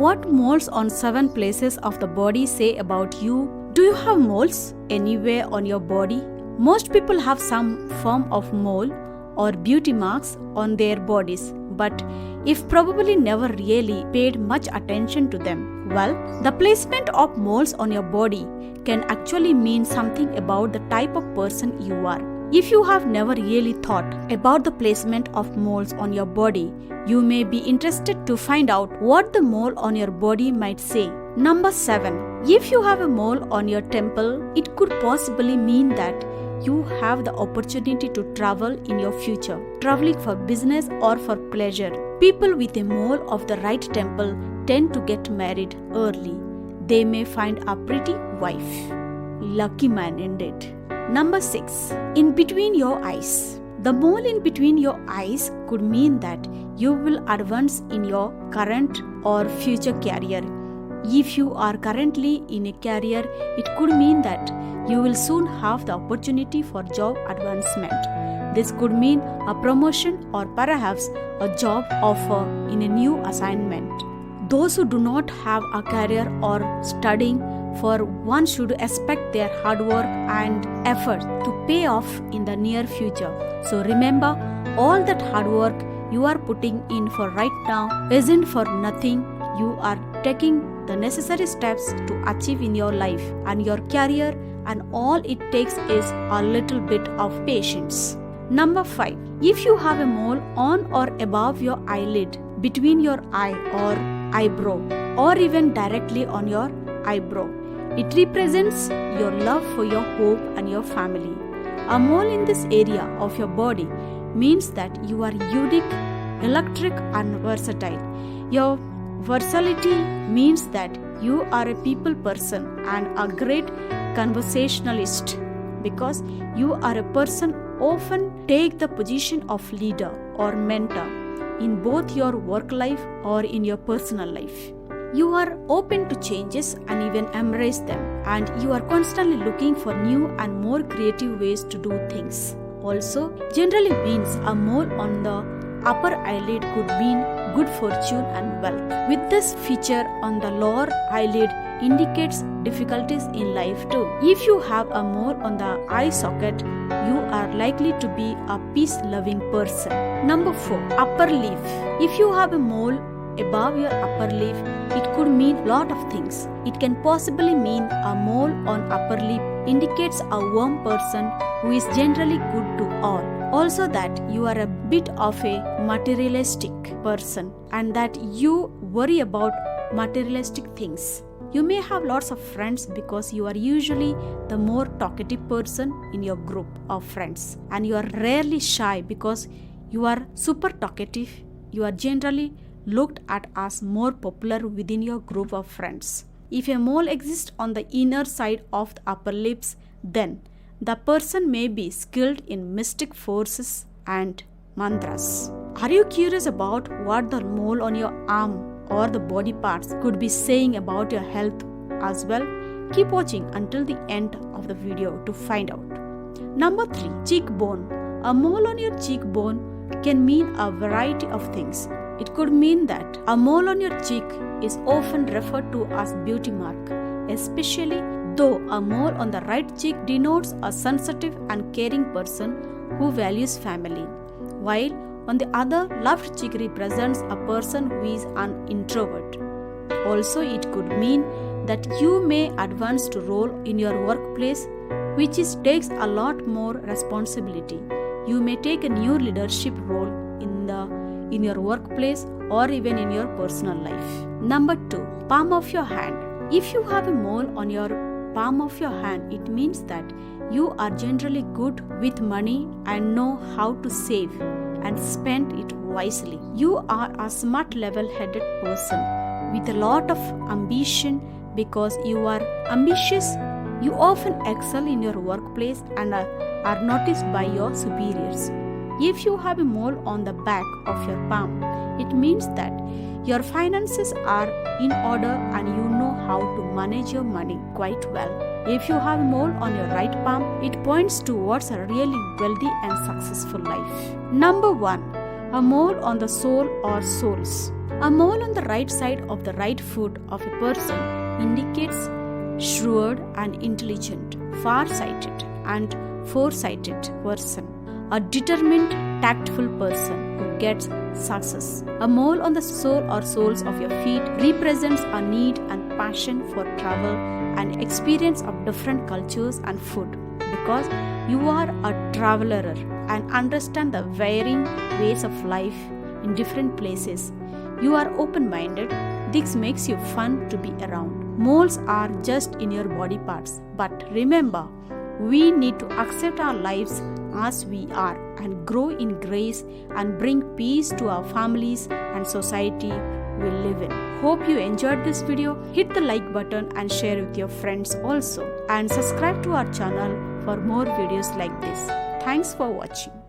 What moles on 7 places of the body say about you? Do you have moles anywhere on your body? Most people have some form of mole or beauty marks on their bodies, but if probably never really paid much attention to them. Well, the placement of moles on your body can actually mean something about the type of person you are. If you have never really thought about the placement of moles on your body, you may be interested to find out what the mole on your body might say. Number 7. If you have a mole on your temple, it could possibly mean that you have the opportunity to travel in your future, traveling for business or for pleasure. People with a mole of the right temple tend to get married early. They may find a pretty wife. Lucky man indeed. Number 6. In between your eyes. The mole in between your eyes could mean that you will advance in your current or future career. If you are currently in a career, it could mean that you will soon have the opportunity for job advancement. This could mean a promotion or perhaps a job offer in a new assignment. Those who do not have a career or studying for one should expect their hard work and effort to pay off in the near future. So remember, all that hard work you are putting in for right now isn't for nothing. You are taking the necessary steps to achieve in your life and your career, and all it takes is a little bit of patience. Number 5. If you have a mole on or above your eyelid, between your eye or eyebrow, or even directly on your eyebrow, it represents your love for your home and your family. A mole in this area of your body means that you are unique, electric, and versatile. Your versatility means that you are a people person and a great conversationalist, because you are a person often take the position of leader or mentor in both your work life or in your personal life. You are open to changes and even embrace them, and you are constantly looking for new and more creative ways to do things. Also, generally means a mole on the upper eyelid could mean good fortune and wealth. With this feature on the lower eyelid indicates difficulties in life too. If you have a mole on the eye socket, you are likely to be a peace-loving person. Number 4. Upper lip. If you have a mole above your upper lip, it could mean a lot of things. It can possibly mean a mole on upper lip indicates a warm person who is generally good to all. Also that you are a bit of a materialistic person and that you worry about materialistic things. You may have lots of friends because you are usually the more talkative person in your group of friends, and you are rarely shy because you are super talkative. You are generally looked at as more popular within your group of friends. If a mole exists on the inner side of the upper lips, then the person may be skilled in mystic forces and mantras. Are you curious about what the mole on your arm or the body parts could be saying about your health as well? Keep watching until the end of the video to find out. Number 3. Cheekbone. A mole on your cheekbone can mean a variety of things. It could mean that a mole on your cheek is often referred to as beauty mark, especially though a mole on the right cheek denotes a sensitive and caring person who values family, while on the other left cheek represents a person who is an introvert. Also, it could mean that you may advance to role in your workplace which takes a lot more responsibility. You may take a new leadership role in your workplace or even in your personal life. Number 2. Palm of your hand. If you have a mole on your palm of your hand, it means that you are generally good with money and know how to save and spend it wisely. You are a smart, level-headed person with a lot of ambition. Because you are ambitious, you often excel in your workplace and are noticed by your superiors. If you have a mole on the back of your palm, it means that your finances are in order and you know how to manage your money quite well. If you have a mole on your right palm, it points towards a really wealthy and successful life. Number 1. A mole on the sole or soles. A mole on the right side of the right foot of a person indicates shrewd and intelligent, far-sighted and foresighted person, a determined, tactful person who gets success. A mole on the sole or soles of your feet represents a need and passion for travel and experience of different cultures and food, because you are a traveler and understand the varying ways of life in different places. You are open-minded. This makes you fun to be around. Moles are just in your body parts, but remember, we need to accept our lives as we are and grow in grace and bring peace to our families and society we live in. Hope you enjoyed this video. Hit the like button and share with your friends also, and subscribe to our channel for more videos like this. Thanks for watching.